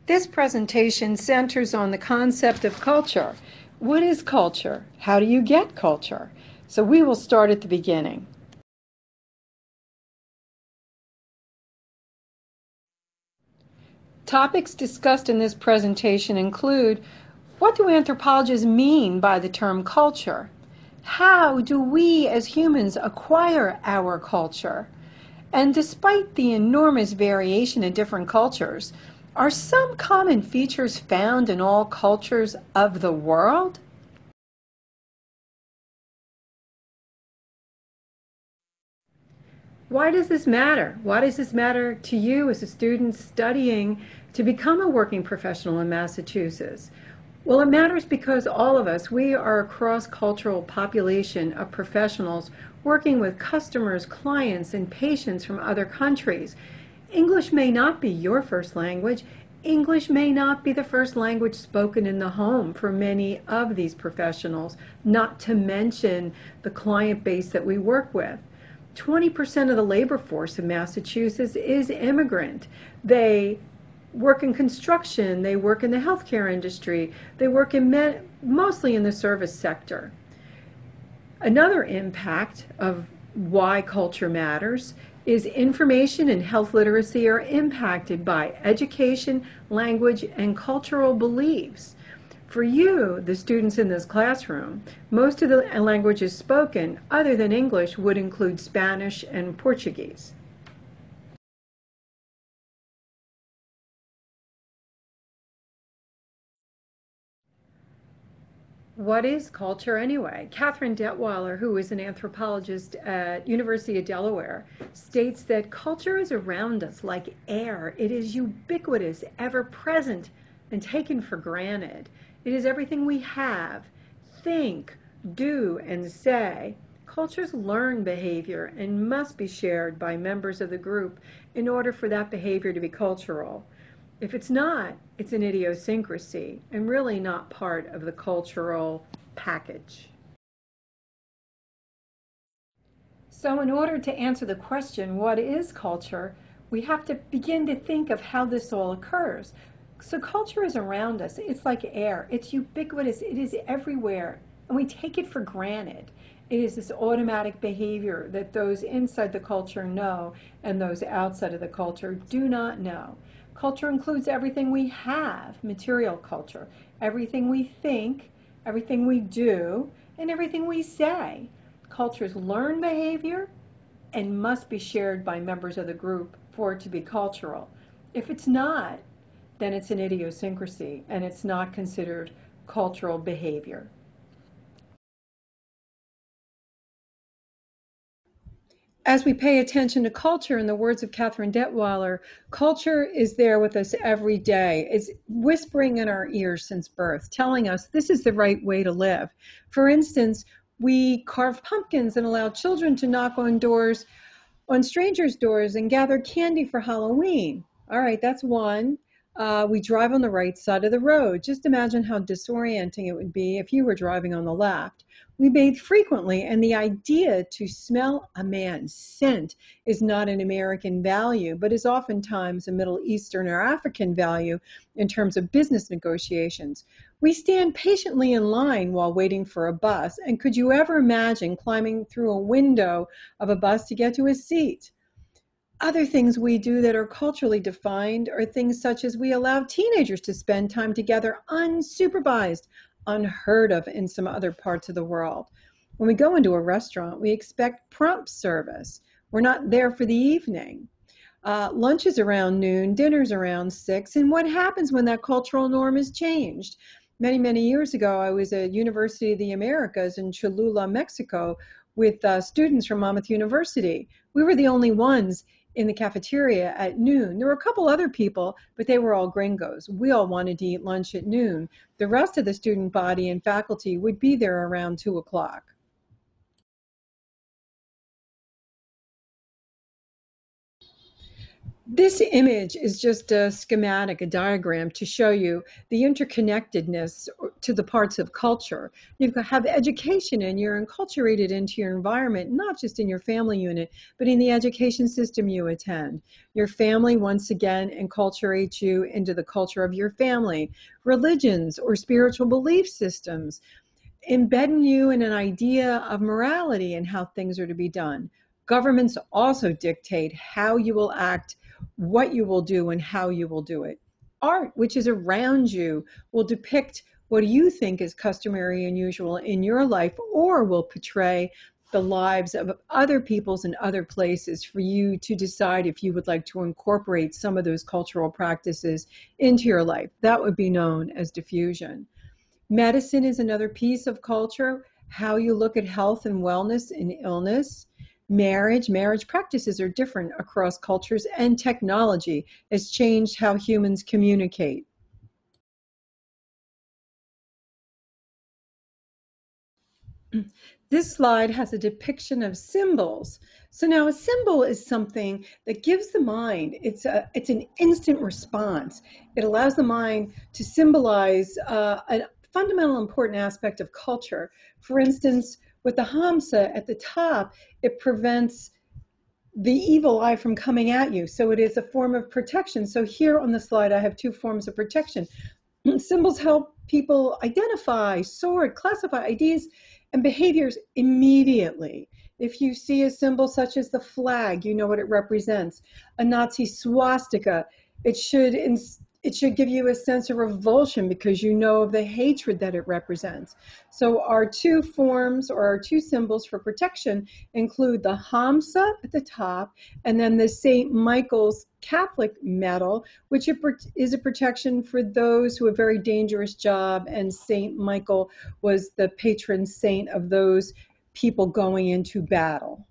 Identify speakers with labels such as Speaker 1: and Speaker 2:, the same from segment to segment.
Speaker 1: This presentation centers on the concept of culture. What is culture? How do you get culture? So we will start at the beginning. Topics discussed in this presentation include: what do anthropologists mean by the term culture? How do we as humans acquire our culture? And despite the enormous variation in different cultures, are some common features found in all cultures of the world? Why does this matter? Why does this matter to you as a student studying to become a working professional in Massachusetts? Well, it matters because all of us, we are a cross-cultural population of professionals working with customers, clients, and patients from other countries. English may not be your first language. English may not be the first language spoken in the home for many of these professionals, not to mention the client base that we work with. 20% of the labor force in Massachusetts is immigrant. They work in construction, they work in the healthcare industry, they work in mostly in the service sector. Another impact of why culture matters is information and health literacy are impacted by education, language, and cultural beliefs. For you, the students in this classroom, most of the languages spoken other than English would include Spanish and Portuguese. What is culture anyway? Catherine Detweiler, who is an anthropologist at University of Delaware, states that culture is around us like air. It is ubiquitous, ever present, and taken for granted. It is everything we have, think, do, and say. Cultures learn behavior and must be shared by members of the group in order for that behavior to be cultural. If it's not, it's an idiosyncrasy and really not part of the cultural package. So in order to answer the question, what is culture, we have to begin to think of how this all occurs. So culture is around us. It's like air. It's ubiquitous. It is everywhere, and we take it for granted. It is this automatic behavior that those inside the culture know and those outside of the culture do not know. Culture includes everything we have, material culture, everything we think, everything we do, and everything we say. Cultures learn behavior and must be shared by members of the group for it to be cultural. If it's not, then it's an idiosyncrasy and it's not considered cultural behavior. As we pay attention to culture, in the words of Catherine Detweiler, culture is there with us every day. It's whispering in our ears since birth, telling us this is the right way to live. For instance, we carve pumpkins and allow children to knock on doors, on strangers' doors, and gather candy for Halloween. All right, that's one. We drive on the right side of the road. Just imagine how disorienting it would be if you were driving on the left. We bathe frequently, and the idea to smell a man's scent is not an American value, but is oftentimes a Middle Eastern or African value in terms of business negotiations. We stand patiently in line while waiting for a bus, and could you ever imagine climbing through a window of a bus to get to a seat? Other things we do that are culturally defined are things such as we allow teenagers to spend time together unsupervised, unheard of in some other parts of the world. When we go into a restaurant, we expect prompt service. We're not there for the evening. Lunch is around noon, dinner's around 6, and what happens when that cultural norm is changed? Many, many years ago, I was at University of the Americas in Cholula, Mexico, with students from Monmouth University. We were the only ones in the cafeteria at noon. There were a couple other people, but they were all gringos. We all wanted to eat lunch at noon. The rest of the student body and faculty would be there around 2 o'clock. This image is just a schematic, a diagram to show you the interconnectedness to the parts of culture. You have education and you're enculturated into your environment, not just in your family unit, but in the education system you attend. Your family, once again, enculturates you into the culture of your family. Religions or spiritual belief systems embedding you in an idea of morality and how things are to be done. Governments also dictate how you will act, what you will do, and how you will do it. Art, which is around you, will depict what you think is customary and usual in your life, or will portray the lives of other peoples in other places for you to decide if you would like to incorporate some of those cultural practices into your life. That would be known as diffusion. Medicine is another piece of culture, how you look at health and wellness and illness. Marriage practices are different across cultures, and technology has changed how humans communicate. This slide has a depiction of symbols. So now a symbol is something that gives the mind, it's an instant response. It allows the mind to symbolize a fundamental important aspect of culture. For instance, with the Hamsa at the top, it prevents the evil eye from coming at you. So it is a form of protection. So here on the slide, I have two forms of protection. Symbols help people identify, sort, classify ideas and behaviors immediately. If you see a symbol such as the flag, you know what it represents. A Nazi swastika, it should give you a sense of revulsion because you know of the hatred that it represents. So our two forms or our two symbols for protection include the Hamsa at the top and then the St. Michael's Catholic medal, which is a protection for those who have a very dangerous job, and St. Michael was the patron saint of those people going into battle.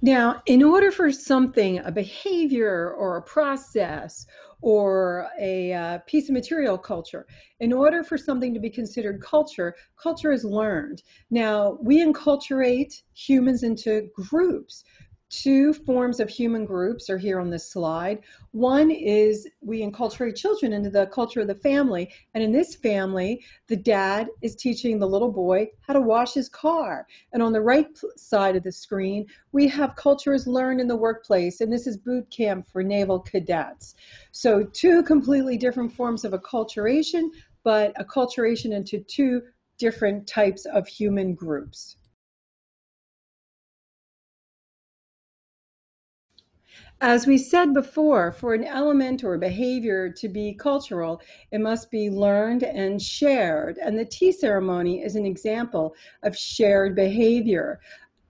Speaker 1: Now, in order for something, a behavior or a process or a piece of material culture, in order for something to be considered culture, culture is learned. Now, we enculturate humans into groups. Two forms of human groups are here on this slide. One is we enculturate children into the culture of the family. And in this family, the dad is teaching the little boy how to wash his car. And on the right side of the screen, we have cultures learned in the workplace. And this is boot camp for naval cadets. So two completely different forms of acculturation, but acculturation into two different types of human groups. As we said before, for an element or a behavior to be cultural, it must be learned and shared. And the tea ceremony is an example of shared behavior.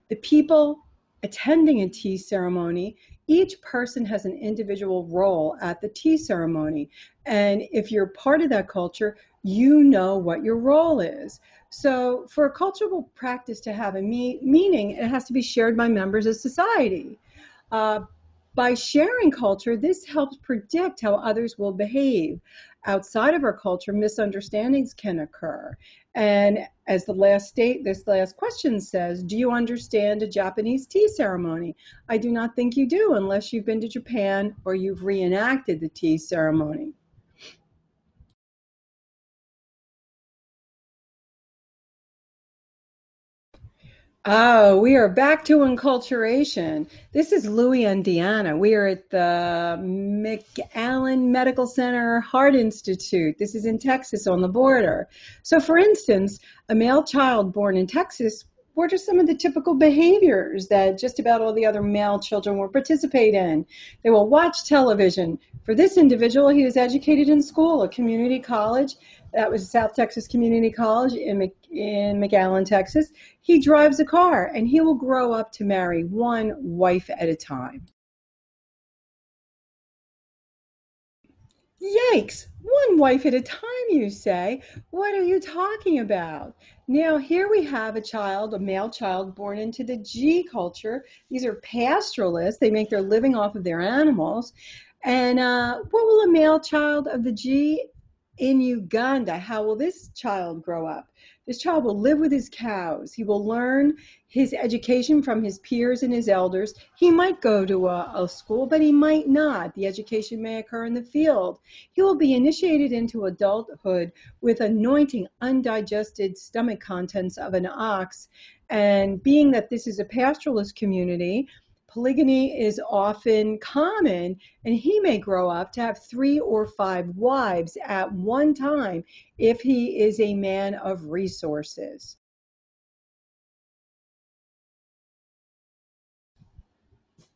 Speaker 1: The people attending a tea ceremony, each person has an individual role at the tea ceremony. And if you're part of that culture, you know what your role is. So for a cultural practice to have a meaning, it has to be shared by members of society. Uh, by sharing culture, this helps predict how others will behave. Outside of our culture, misunderstandings can occur. And as this last question says, do you understand a Japanese tea ceremony? I do not think you do unless you've been to Japan or you've reenacted the tea ceremony. Oh, we are back to enculturation. This is Louis, Indiana. We are at the McAllen Medical Center Heart Institute. This is in Texas on the border. So, for instance, a male child born in Texas, what are some of the typical behaviors that just about all the other male children will participate in? They will watch television. For this individual, he was educated in school, a community college. That was South Texas Community College in McAllen, Texas. He drives a car and he will grow up to marry one wife at a time. Yikes! One wife at a time, you say? What are you talking about? Now, here we have a male child born into the G culture. These are pastoralists. They make their living off of their animals. And what will a male child of the G in Uganda. How will this child grow up? This child will live with his cows. He will learn his education from his peers and his elders. He might go to a school, but he might not. The education may occur in the field. He will be initiated into adulthood with anointing undigested stomach contents of an ox. And being that this is a pastoralist community, polygamy is often common, and he may grow up to have 3 or 5 wives at one time if he is a man of resources.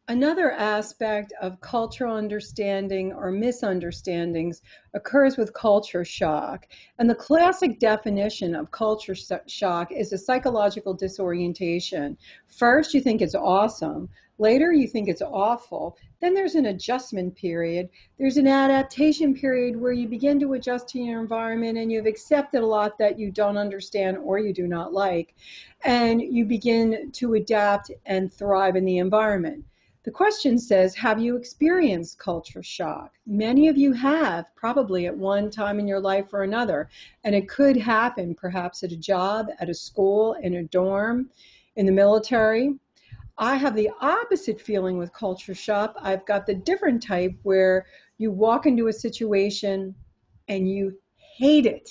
Speaker 1: Another aspect of cultural understanding or misunderstandings occurs with culture shock. And the classic definition of culture shock is a psychological disorientation. First, you think it's awesome. Later, you think it's awful. Then there's an adjustment period. There's an adaptation period where you begin to adjust to your environment and you've accepted a lot that you don't understand or you do not like. And you begin to adapt and thrive in the environment. The question says, have you experienced culture shock? Many of you have, probably at one time in your life or another. And it could happen perhaps at a job, at a school, in a dorm, in the military. I have the opposite feeling with culture shock. I've got the different type where you walk into a situation and you hate it.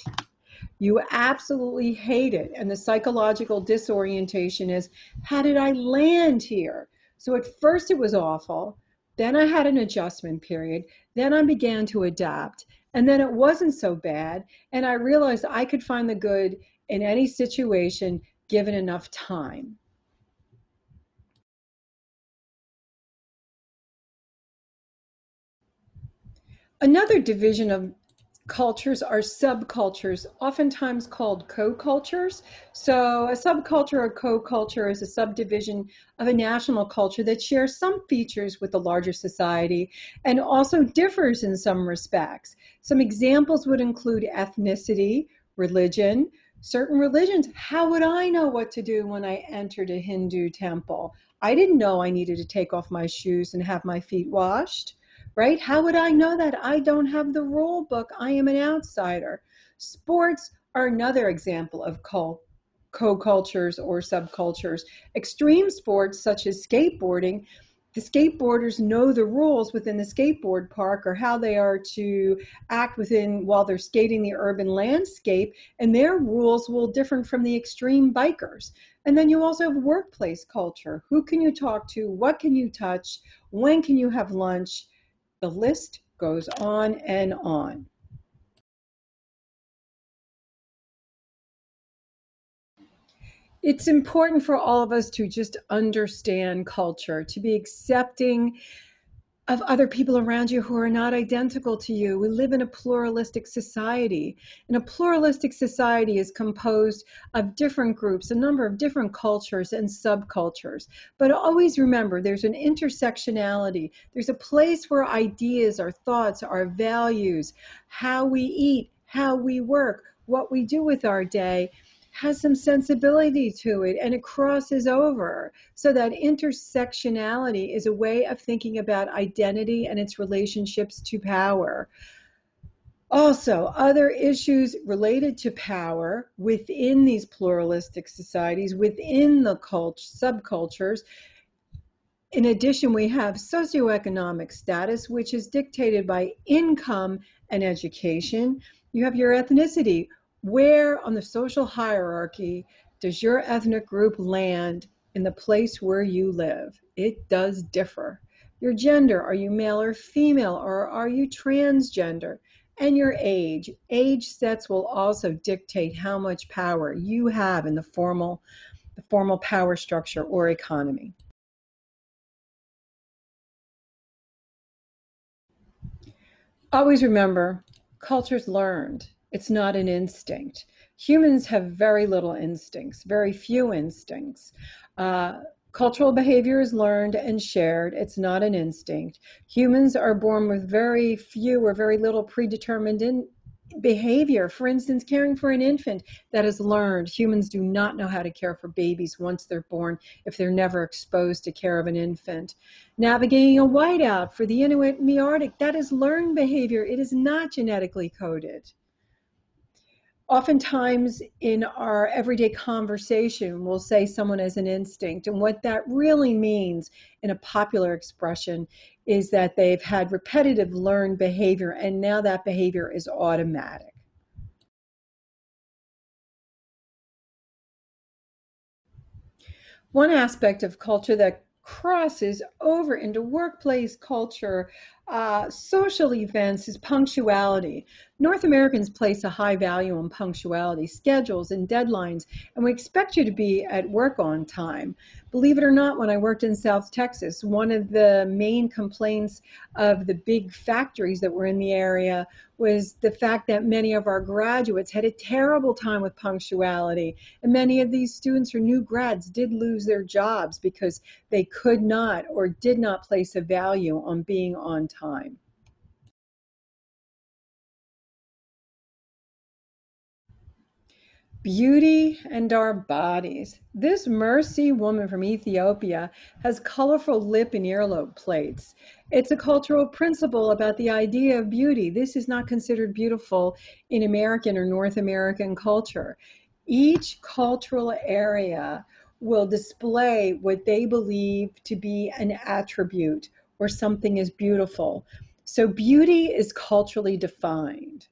Speaker 1: You absolutely hate it. And the psychological disorientation is, how did I land here? So at first it was awful. Then I had an adjustment period. Then I began to adapt. And then it wasn't so bad. And I realized I could find the good in any situation given enough time. Another division of cultures are subcultures, oftentimes called co-cultures. So a subculture or co-culture is a subdivision of a national culture that shares some features with the larger society and also differs in some respects. Some examples would include ethnicity, religion, certain religions. How would I know what to do when I entered a Hindu temple? I didn't know I needed to take off my shoes and have my feet washed. Right? How would I know that? I don't have the rule book. I am an outsider. Sports are another example of co-cultures or subcultures. Extreme sports such as skateboarding, the skateboarders know the rules within the skateboard park or how they are to act within while they're skating the urban landscape, and their rules will differ from the extreme bikers. And then you also have workplace culture. Who can you talk to? What can you touch? When can you have lunch? The list goes on and on. It's important for all of us to just understand culture, to be accepting of other people around you who are not identical to you. We live in a pluralistic society, and a pluralistic society is composed of different groups, a number of different cultures and subcultures. But always remember, there's an intersectionality. There's a place where ideas, our thoughts, our values, how we eat, how we work, what we do with our day, has some sensibility to it, and it crosses over. So that intersectionality is a way of thinking about identity and its relationships to power. Also, other issues related to power within these pluralistic societies, within the subcultures. In addition, we have socioeconomic status, which is dictated by income and education. You have your ethnicity. Where on the social hierarchy does your ethnic group land in the place where you live? It does differ. Your gender, are you male or female, or are you transgender? And your age. Age sets will also dictate how much power you have in the formal power structure or economy. Always remember, culture's learned. It's not an instinct. Humans have very little instincts, very few instincts. Cultural behavior is learned and shared. It's not an instinct. Humans are born with very few or very little predetermined behavior. For instance, caring for an infant, that is learned. Humans do not know how to care for babies once they're born if they're never exposed to care of an infant. Navigating a whiteout for the Inuit in the Arctic, that is learned behavior. It is not genetically coded. Oftentimes in our everyday conversation, we'll say someone has an instinct. And what that really means in a popular expression is that they've had repetitive learned behavior and now that behavior is automatic. One aspect of culture that crosses over into workplace culture, social events, is punctuality. North Americans place a high value on punctuality, schedules, and deadlines, and we expect you to be at work on time. Believe it or not, when I worked in South Texas, one of the main complaints of the big factories that were in the area was the fact that many of our graduates had a terrible time with punctuality. And many of these students or new grads did lose their jobs because they could not or did not place a value on being on time. Beauty and our bodies. This Mercy woman from Ethiopia has colorful lip and earlobe plates. It's a cultural principle about the idea of beauty. This is not considered beautiful in American or North American culture. Each cultural area will display what they believe to be an attribute or something is beautiful. So beauty is culturally defined.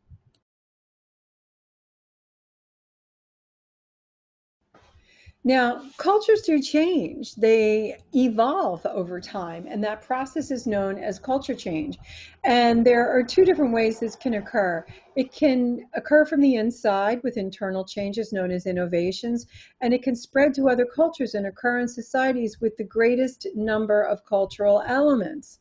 Speaker 1: Now, cultures do change. They evolve over time, and that process is known as culture change. And there are two different ways this can occur. It can occur from the inside with internal changes known as innovations, and it can spread to other cultures and occur in societies with the greatest number of cultural elements.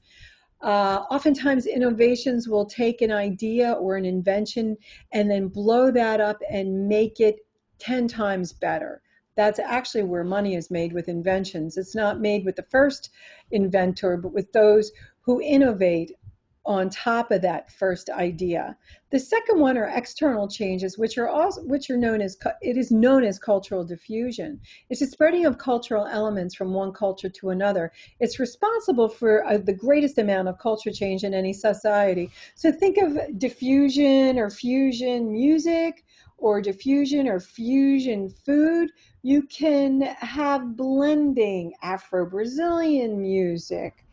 Speaker 1: Oftentimes, innovations will take an idea or an invention and then blow that up and make it 10 times better. That's actually where money is made with inventions. It's not made with the first inventor, but with those who innovate on top of that first idea. The second one are external changes, which are known as it is known as cultural diffusion. It's the spreading of cultural elements from one culture to another. It's responsible for the greatest amount of culture change in any society. So think of diffusion or fusion music, or diffusion or fusion food. You can have blending Afro-Brazilian music,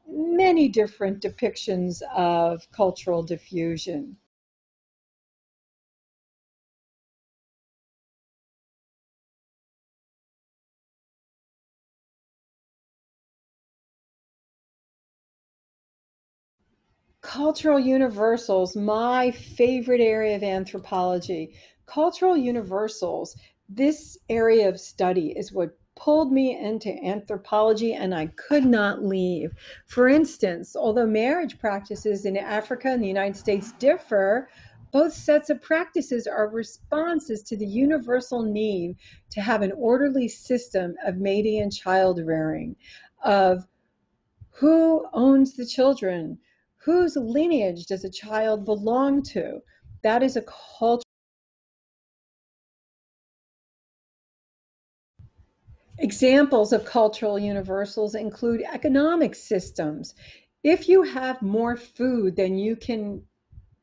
Speaker 1: many different depictions of cultural diffusion. Cultural universals, my favorite area of anthropology. Cultural universals, this area of study is what pulled me into anthropology and I could not leave. For instance, although marriage practices in Africa and the United States differ, both sets of practices are responses to the universal need to have an orderly system of mating and child rearing, of who owns the children, whose lineage does a child belong to. That is a culture. Examples of cultural universals include economic systems. If you have more food than you can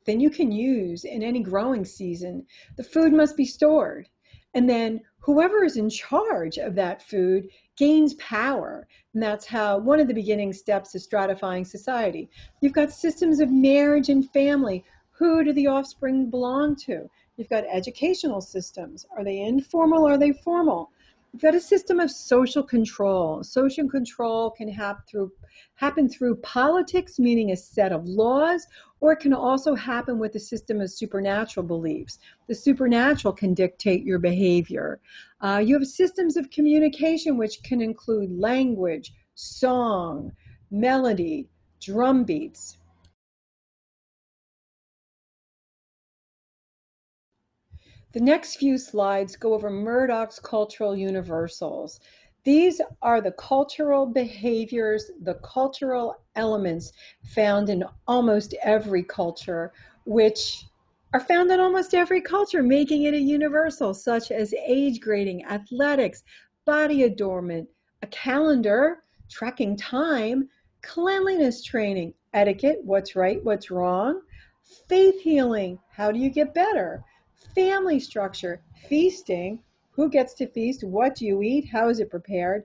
Speaker 1: use in any growing season, the food must be stored. And then whoever is in charge of that food gains power. And that's how one of the beginning steps is stratifying society. You've got systems of marriage and family. Who do the offspring belong to? You've got educational systems. Are they informal or are they formal? You've got a system of social control. Social control can happen through politics, meaning a set of laws, or it can also happen with a system of supernatural beliefs. The supernatural can dictate your behavior. You have systems of communication, which can include language, song, melody, drum beats. The next few slides go over Murdoch's cultural universals. These are the cultural behaviors, the cultural elements found in almost every culture, which are found in almost every culture, making it a universal, such as age grading, athletics, body adornment, a calendar, tracking time, cleanliness training, etiquette, what's right, what's wrong, faith healing, how do you get better, Family structure, feasting, who gets to feast, what do you eat, how is it prepared?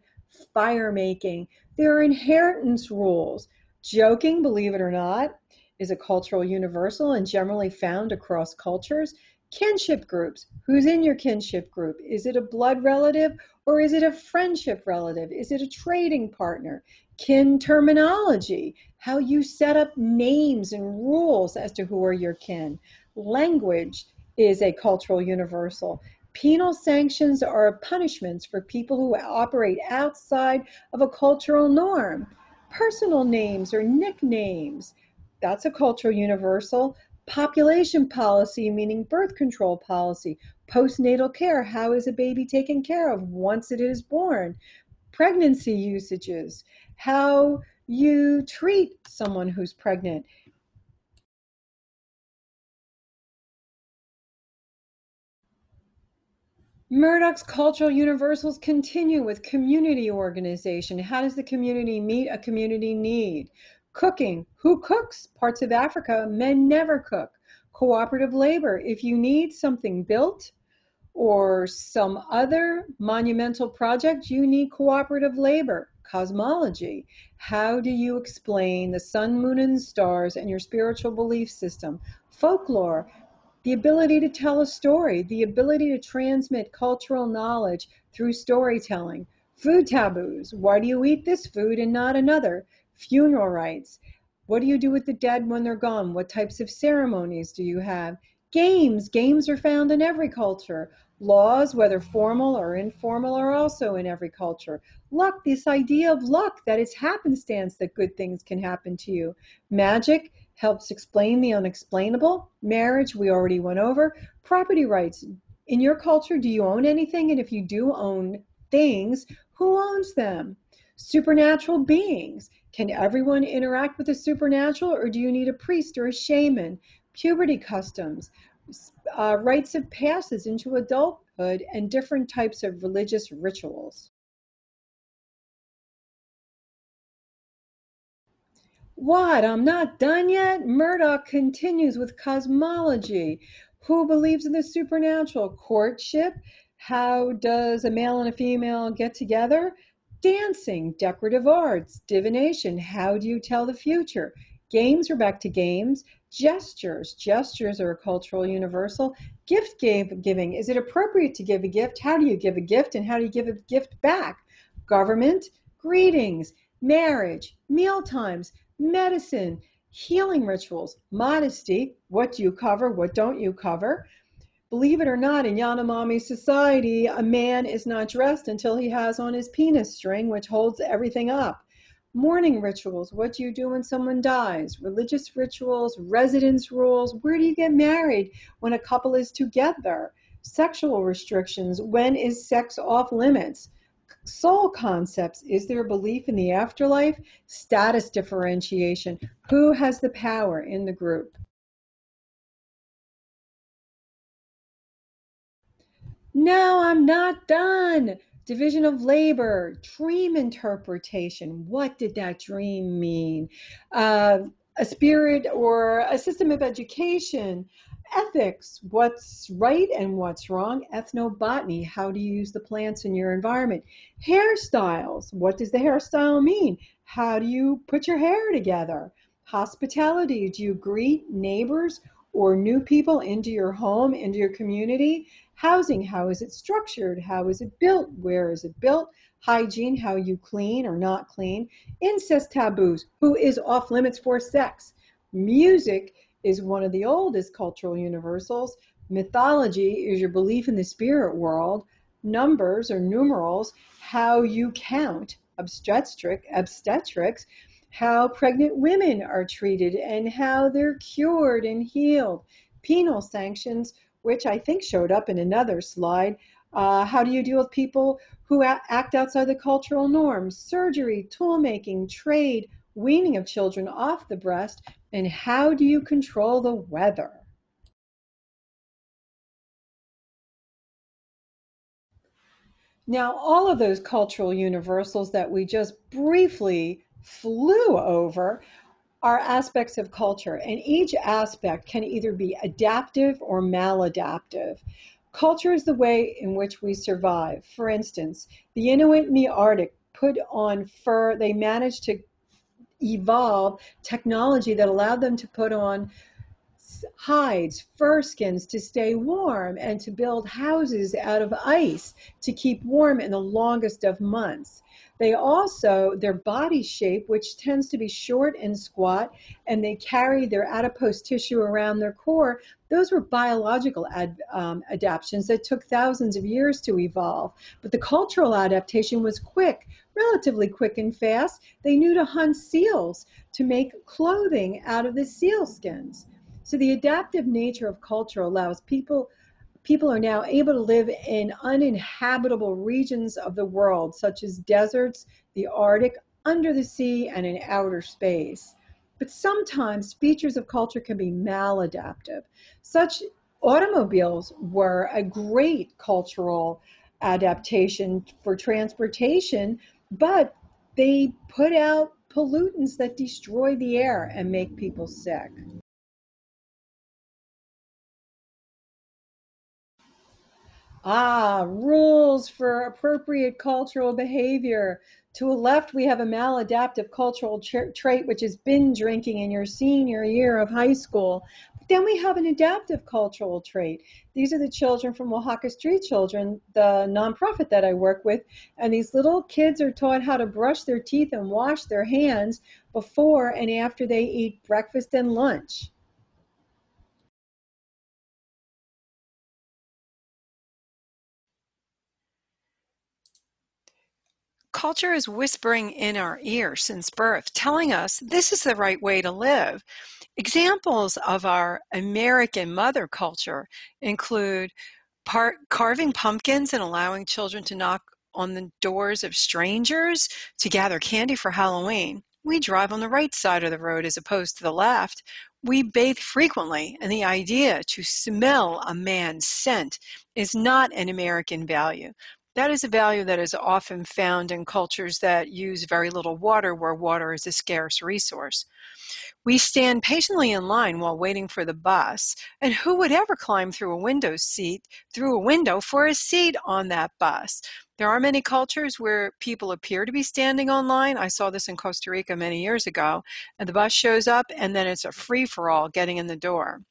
Speaker 1: Fire making, there are inheritance rules. Joking, believe it or not, is a cultural universal and generally found across cultures. Kinship groups, who's in your kinship group? Is it a blood relative or is it a friendship relative? Is it a trading partner? Kin terminology, how you set up names and rules as to who are your kin. Language is a cultural universal. Penal sanctions are punishments for people who operate outside of a cultural norm. Personal names or nicknames, that's a cultural universal. Population policy, meaning birth control policy. Postnatal care, how is a baby taken care of once it is born? Pregnancy usages, how you treat someone who's pregnant. Murdoch's cultural universals continue with community organization. How does the community meet a community need? Cooking. Who cooks? Parts of Africa, men never cook. Cooperative labor. If you need something built or some other monumental project, you need cooperative labor. Cosmology. How do you explain the sun, moon, and stars and your spiritual belief system? Folklore, the ability to tell a story, the ability to transmit cultural knowledge through storytelling. Food taboos. Why do you eat this food and not another? Funeral rites. What do you do with the dead when they're gone? What types of ceremonies do you have? Games. Games are found in every culture. Laws, whether formal or informal, are also in every culture. Luck, this idea of luck, that it's happenstance that good things can happen to you. Magic helps explain the unexplainable. Marriage, we already went over. Property rights. In your culture, do you own anything? And if you do own things, who owns them? Supernatural beings. Can everyone interact with the supernatural, or do you need a priest or a shaman? Puberty customs, rites of passage into adulthood, and different types of religious rituals. What? I'm not done yet? Murdoch continues with cosmology. Who believes in the supernatural? Courtship? How does a male and a female get together? Dancing, decorative arts, divination. How do you tell the future? Games, are back to games. Gestures. Gestures are a cultural universal. Giving. Is it appropriate to give a gift? How do you give a gift and how do you give a gift back? Government. Greetings. Marriage. Meal times. Medicine, healing rituals, modesty, what do you cover, what don't you cover? Believe it or not, in Yanomami society, a man is not dressed until he has on his penis string, which holds everything up. Mourning rituals, what do you do when someone dies? Religious rituals, residence rules, where do you get married when a couple is together? Sexual restrictions, when is sex off limits? Soul concepts, is there a belief in the afterlife? Status differentiation, who has the power in the group? No, I'm not done. Division of labor, dream interpretation. What did that dream mean? A spirit or a system of education, ethics, what's right and what's wrong, ethnobotany, how do you use the plants in your environment, hairstyles, what does the hairstyle mean? How do you put your hair together? Hospitality, do you greet neighbors or new people into your home, into your community? Housing, how is it structured? How is it built? Where is it built? Hygiene, how you clean or not clean. Incest taboos, who is off limits for sex. Music is one of the oldest cultural universals. Mythology is your belief in the spirit world. Numbers or numerals, how you count. Obstetrics, how pregnant women are treated and how they're cured and healed. Penal sanctions, which I think showed up in another slide. How do you deal with people who act outside the cultural norms? Surgery, tool making, trade, weaning of children off the breast, and how do you control the weather? Now, all of those cultural universals that we just briefly flew over are aspects of culture, and each aspect can either be adaptive or maladaptive. Culture is the way in which we survive. For instance, the Inuit in the Arctic put on fur, they managed to evolve technology that allowed them to put on hides, fur skins to stay warm and to build houses out of ice to keep warm in the longest of months. They also, their body shape, which tends to be short and squat, and they carry their adipose tissue around their core, those were biological adaptations that took thousands of years to evolve. But the cultural adaptation was quick, relatively quick and fast. They knew to hunt seals to make clothing out of the seal skins. So the adaptive nature of culture allows people are now able to live in uninhabitable regions of the world, such as deserts, the Arctic, under the sea, and in outer space. But sometimes features of culture can be maladaptive. Such automobiles were a great cultural adaptation for transportation, but they put out pollutants that destroy the air and make people sick. Rules for appropriate cultural behavior. To a left, we have a maladaptive cultural trait, which is binge drinking in your senior year of high school. But then we have an adaptive cultural trait. These are the children from Oaxaca Street Children, the nonprofit that I work with. And these little kids are taught how to brush their teeth and wash their hands before and after they eat breakfast and lunch. Culture is whispering in our ear since birth, telling us this is the right way to live. Examples of our American mother culture include carving pumpkins and allowing children to knock on the doors of strangers to gather candy for Halloween. We drive on the right side of the road as opposed to the left. We bathe frequently, and the idea to smell a man's scent is not an American value. That is a value that is often found in cultures that use very little water, where water is a scarce resource. We stand patiently in line while waiting for the bus, and who would ever climb through a window for a seat on that bus? There are many cultures where people appear to be standing on line. I saw this in Costa Rica many years ago, and the bus shows up and then it's a free-for-all getting in the door.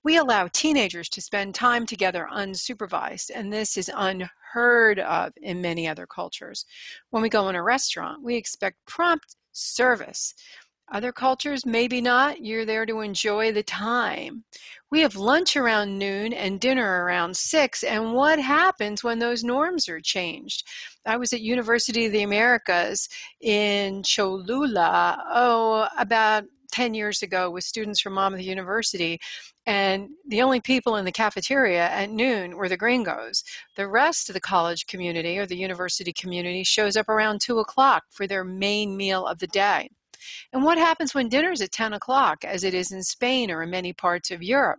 Speaker 1: We allow teenagers to spend time together unsupervised, and this is unheard of in many other cultures. When we go in a restaurant, we expect prompt service. Other cultures, maybe not. You're there to enjoy the time. We have lunch around noon and dinner around 6, and what happens when those norms are changed? I was at University of the Americas in Cholula, about 10 years ago with students from Monmouth University, and the only people in the cafeteria at noon were the gringos. The rest of the college community or the university community shows up around 2 o'clock for their main meal of the day. And what happens when dinner's at 10 o'clock, as it is in Spain or in many parts of Europe?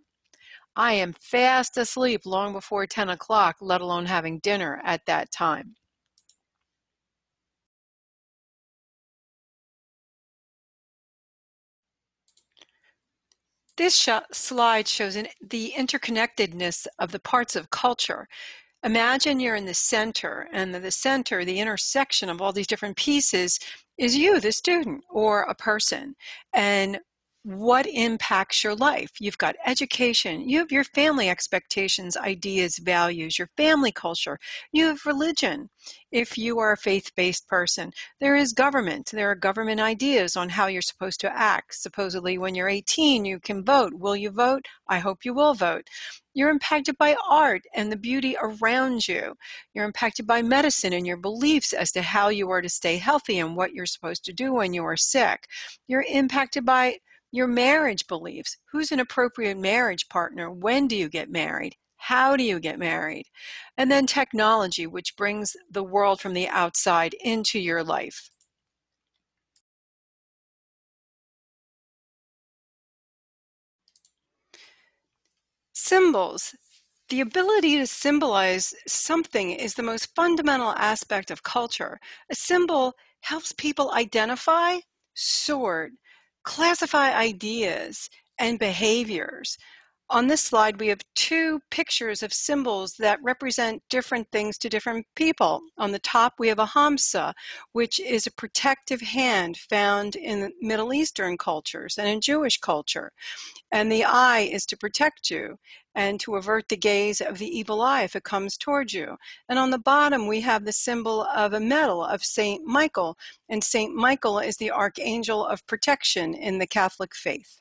Speaker 1: I am fast asleep long before 10 o'clock, let alone having dinner at that time. This slide shows the interconnectedness of the parts of culture. Imagine you're in the center, and the center, the intersection of all these different pieces, is you, the student, or a person. And what impacts your life? You've got education, you have your family expectations, ideas, values, your family culture, you have religion. If you are a faith-based person, there is government. There are government ideas on how you're supposed to act. Supposedly, when you're 18, you can vote. Will you vote? I hope you will vote. You're impacted by art and the beauty around you. You're impacted by medicine and your beliefs as to how you are to stay healthy and what you're supposed to do when you are sick. You're impacted by your marriage beliefs. Who's an appropriate marriage partner? When do you get married? How do you get married? And then technology, which brings the world from the outside into your life. Symbols. The ability to symbolize something is the most fundamental aspect of culture. A symbol helps people identify, sort, classify ideas and behaviors. On this slide, we have two pictures of symbols that represent different things to different people. On the top, we have a hamsa, which is a protective hand found in Middle Eastern cultures and in Jewish culture. And the eye is to protect you and to avert the gaze of the evil eye if it comes towards you. And on the bottom, we have the symbol of a medal of Saint Michael. And Saint Michael is the archangel of protection in the Catholic faith.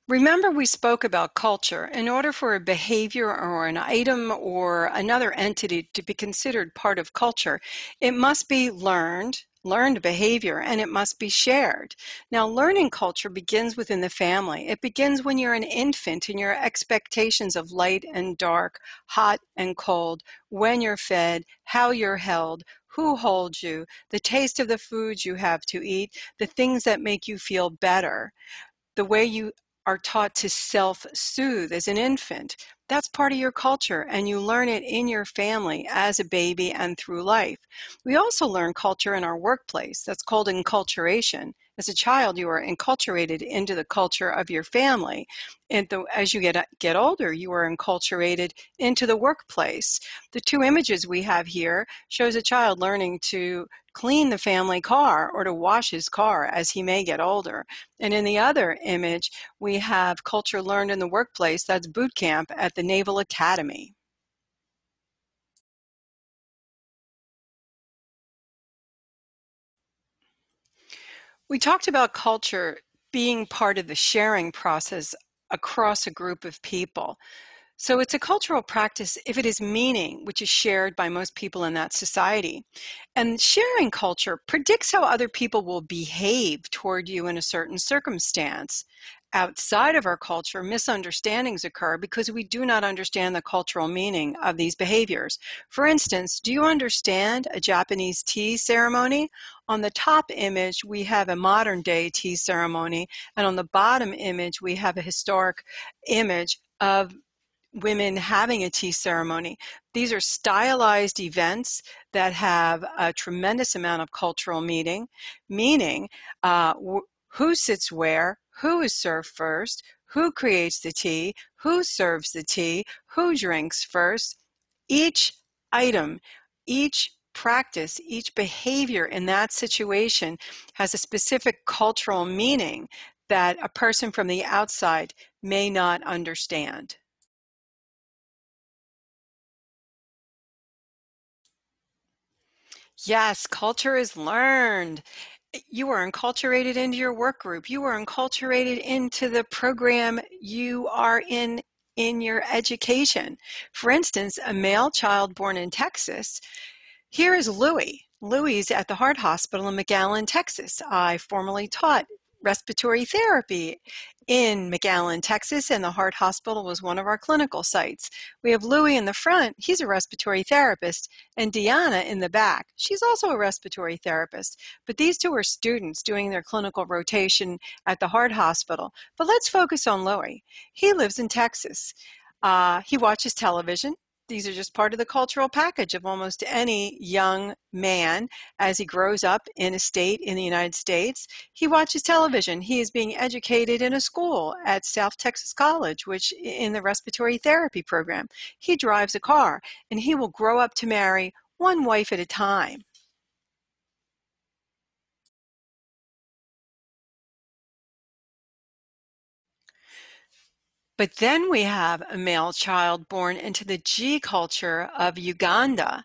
Speaker 1: Remember, we spoke about culture. In order for a behavior or an item or another entity to be considered part of culture, it must be learned behavior, and it must be shared. Now, learning culture begins within the family. It begins when you're an infant and your expectations of light and dark, hot and cold, when you're fed, how you're held, who holds you, the taste of the foods you have to eat, the things that make you feel better, the way you are taught to self-soothe as an infant. That's part of your culture, and you learn it in your family as a baby and through life. We also learn culture in our workplace. That's called enculturation. As a child, you are enculturated into the culture of your family. And as you get older, you are enculturated into the workplace. The two images we have here shows a child learning to clean the family car or to wash his car as he may get older. And in the other image, we have culture learned in the workplace. That's boot camp at the Naval Academy. We talked about culture being part of the sharing process across a group of people. So it's a cultural practice if it is meaning, which is shared by most people in that society. And sharing culture predicts how other people will behave toward you in a certain circumstance. Outside of our culture, misunderstandings occur because we do not understand the cultural meaning of these behaviors. For instance, do you understand a Japanese tea ceremony? On the top image, we have a modern day tea ceremony, and on the bottom image, we have a historic image of women having a tea ceremony. These are stylized events that have a tremendous amount of cultural meaning who sits where, who is served first, who creates the tea, who serves the tea, who drinks first. Each item, each practice, each behavior in that situation has a specific cultural meaning that a person from the outside may not understand. Yes, culture is learned. You are enculturated into your work group. You are enculturated into the program you are in your education. For instance, a male child born in Texas, here is Louis. Louis is at the Heart Hospital in McAllen, Texas. I formerly taught respiratory therapy in McAllen, Texas, and the Heart Hospital was one of our clinical sites. We have Louis in the front. He's a respiratory therapist, and Deanna in the back. She's also a respiratory therapist. But these two are students doing their clinical rotation at the Heart Hospital. But let's focus on Louis. He lives in Texas. He watches television. These are just part of the cultural package of almost any young man as he grows up in a state in the United States. He watches television. He is being educated in a school at South Texas College, which in the respiratory therapy program. He drives a car, and he will grow up to marry one wife at a time. But then we have a male child born into the G culture of Uganda.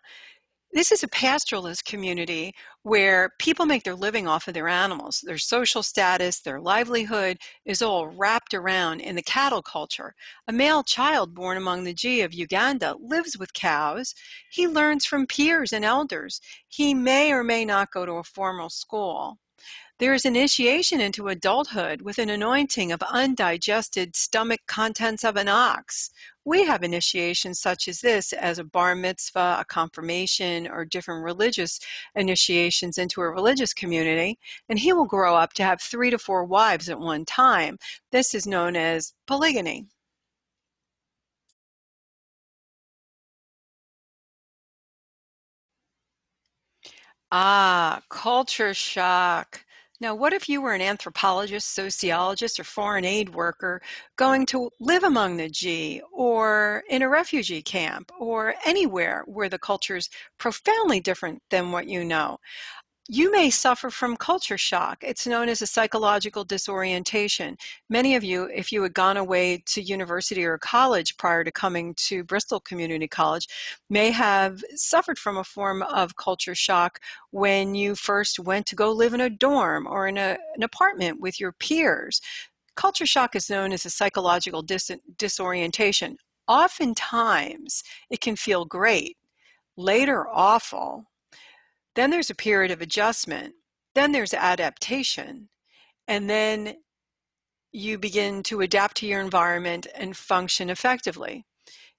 Speaker 1: This is a pastoralist community where people make their living off of their animals. Their social status, their livelihood is all wrapped around in the cattle culture. A male child born among the G of Uganda lives with cows. He learns from peers and elders. He may or may not go to a formal school. There is initiation into adulthood with an anointing of undigested stomach contents of an ox. We have initiations such as this as a bar mitzvah, a confirmation, or different religious initiations into a religious community, and he will grow up to have 3 to 4 wives at one time. This is known as polygamy. Ah, culture shock. Now, what if you were an anthropologist, sociologist, or foreign aid worker going to live among the G, or in a refugee camp, or anywhere where the culture is profoundly different than what you know? You may suffer from culture shock. It's known as a psychological disorientation. Many of you, if you had gone away to university or college prior to coming to Bristol Community College, may have suffered from a form of culture shock when you first went to go live in a dorm or in an apartment with your peers. Culture shock is known as a psychological disorientation. Oftentimes, it can feel great, later awful. Then there's a period of adjustment. Then there's adaptation. And then you begin to adapt to your environment and function effectively.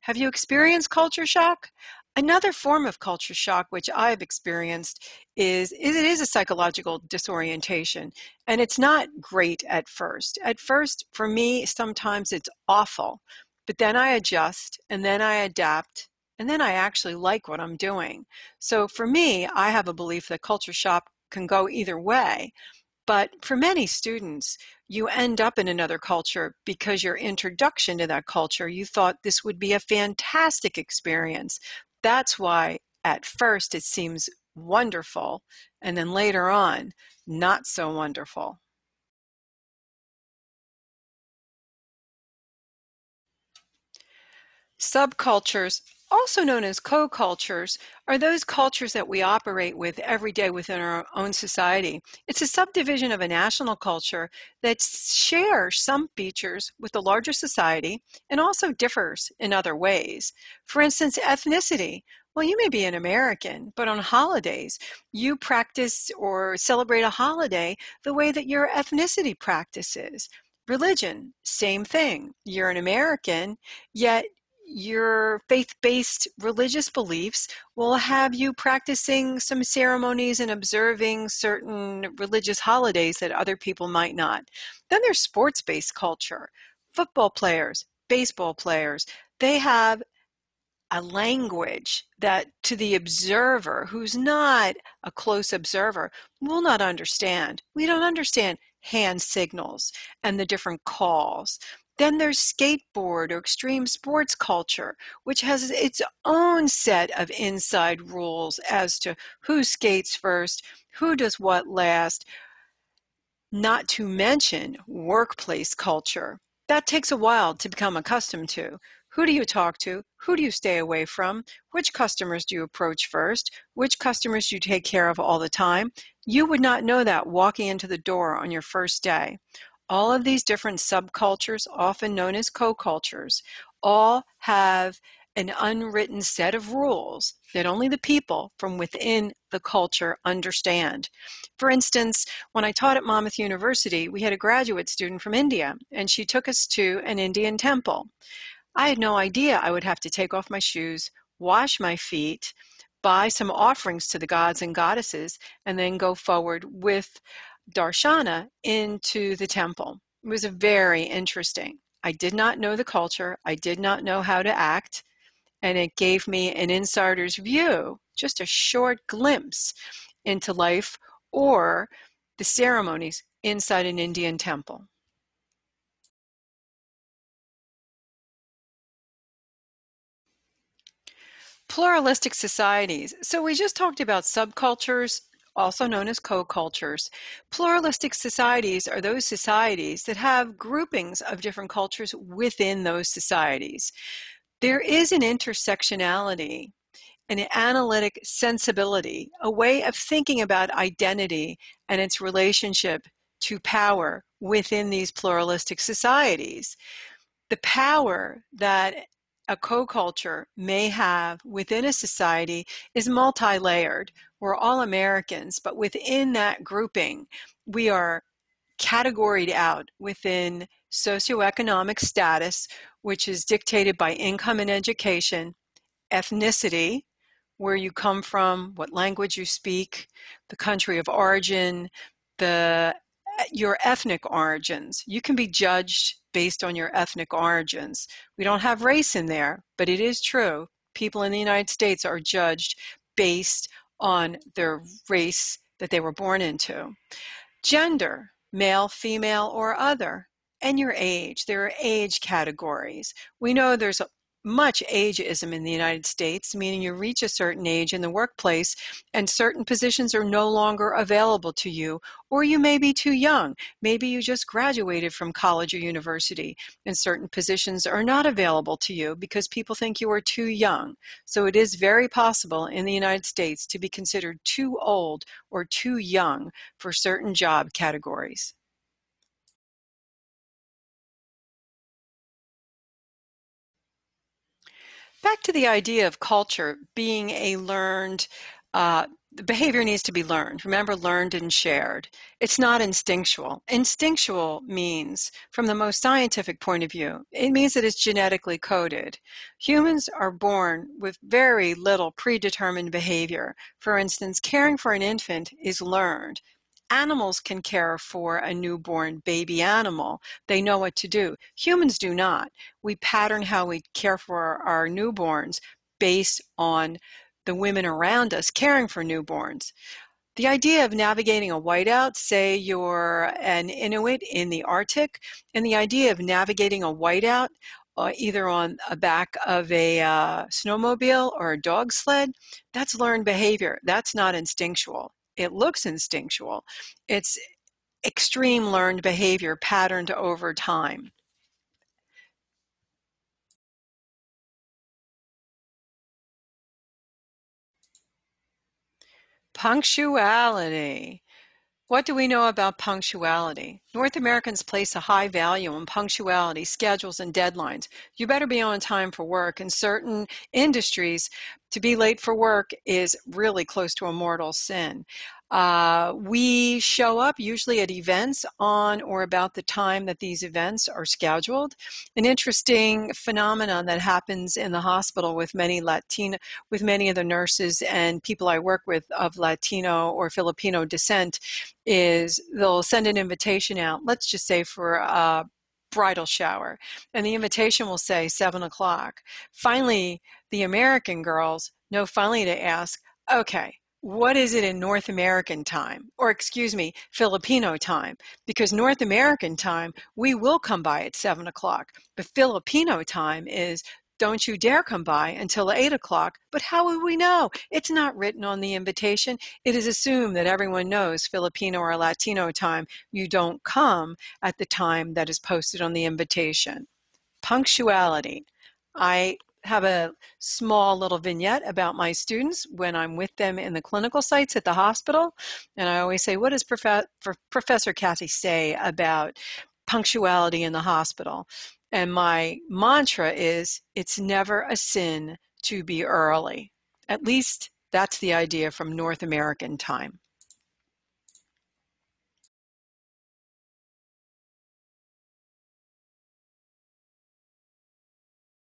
Speaker 1: Have you experienced culture shock? Another form of culture shock, which I've experienced, is it is a psychological disorientation, and it's not great at first. At first, for me, sometimes it's awful, but then I adjust, and then I adapt, and then I actually like what I'm doing. So for me, I have a belief that culture shock can go either way. But for many students, you end up in another culture because your introduction to that culture, you thought this would be a fantastic experience. That's why at first it seems wonderful, and then later on, not so wonderful. Subcultures, also known as co-cultures, are those cultures that we operate with every day within our own society. It's a subdivision of a national culture that shares some features with the larger society and also differs in other ways. For instance, ethnicity. Well, you may be an American, but on holidays, you practice or celebrate a holiday the way that your ethnicity practices. Religion, same thing. You're an American, yet your faith-based religious beliefs will have you practicing some ceremonies and observing certain religious holidays that other people might not. Then there's sports-based culture. Football players, baseball players, they have a language that to the observer who's not a close observer will not understand. We don't understand hand signals and the different calls. Then there's skateboard or extreme sports culture, which has its own set of inside rules as to who skates first, who does what last, not to mention workplace culture. That takes a while to become accustomed to. Who do you talk to? Who do you stay away from? Which customers do you approach first? Which customers do you take care of all the time? You would not know that walking into the door on your first day. All of these different subcultures, often known as co-cultures, all have an unwritten set of rules that only the people from within the culture understand. For instance, when I taught at Monmouth University, we had a graduate student from India, and she took us to an Indian temple. I had no idea I would have to take off my shoes, wash my feet, buy some offerings to the gods and goddesses, and then go forward with darshana into the temple. It was very interesting. I did not know the culture. I did not know how to act, and it gave me an insider's view, just a short glimpse into life or the ceremonies inside an Indian temple. Pluralistic societies. So we just talked about subcultures, also known as co-cultures. Pluralistic societies are those societies that have groupings of different cultures within those societies. There is an intersectionality, an analytic sensibility, a way of thinking about identity and its relationship to power within these pluralistic societies. The power that a co-culture may have within a society is multi-layered. We're all Americans, but within that grouping, we are categoried out within socioeconomic status, which is dictated by income and education, ethnicity, where you come from, what language you speak, the country of origin, the your ethnic origins. You can be judged based on your ethnic origins. We don't have race in there, but it is true. People in the United States are judged based on their race that they were born into. Gender, male, female, or other, and your age. There are age categories. We know there's much ageism in the United States, meaning you reach a certain age in the workplace and certain positions are no longer available to you, or you may be too young. Maybe you just graduated from college or university and certain positions are not available to you because people think you are too young. So it is very possible in the United States to be considered too old or too young for certain job categories. Back to the idea of culture being a learned, the behavior needs to be learned. Remember, learned and shared. It's not instinctual. Instinctual means, from the most scientific point of view, it means that it's genetically coded. Humans are born with very little predetermined behavior. For instance, caring for an infant is learned. Animals can care for a newborn baby animal. They know what to do. Humans do not. We pattern how we care for our newborns based on the women around us caring for newborns. The idea of navigating a whiteout, say you're an Inuit in the Arctic, and the idea of navigating a whiteout either on the back of a snowmobile or a dog sled, that's learned behavior. That's not instinctual. It looks instinctual. It's extreme learned behavior patterned over time. Punctuality. What do we know about punctuality? North Americans place a high value on punctuality, schedules, and deadlines. You better be on time for work. In certain industries, to be late for work is really close to a mortal sin. We show up usually at events on or about the time that these events are scheduled. An interesting phenomenon that happens in the hospital with many of the nurses and people I work with of Latino or Filipino descent is they'll send an invitation out, let's just say for a bridal shower, and the invitation will say 7 o'clock. Finally, the American girls know finally to ask, okay, what is it in North American time? Or excuse me, Filipino time. Because North American time, we will come by at 7 o'clock. But Filipino time is don't you dare come by until 8 o'clock. But how would we know? It's not written on the invitation. It is assumed that everyone knows Filipino or Latino time. You don't come at the time that is posted on the invitation. Punctuality. I have a small little vignette about my students when I'm with them in the clinical sites at the hospital. And I always say, what does Professor Kathy say about punctuality in the hospital? And my mantra is, it's never a sin to be early. At least that's the idea from North American time.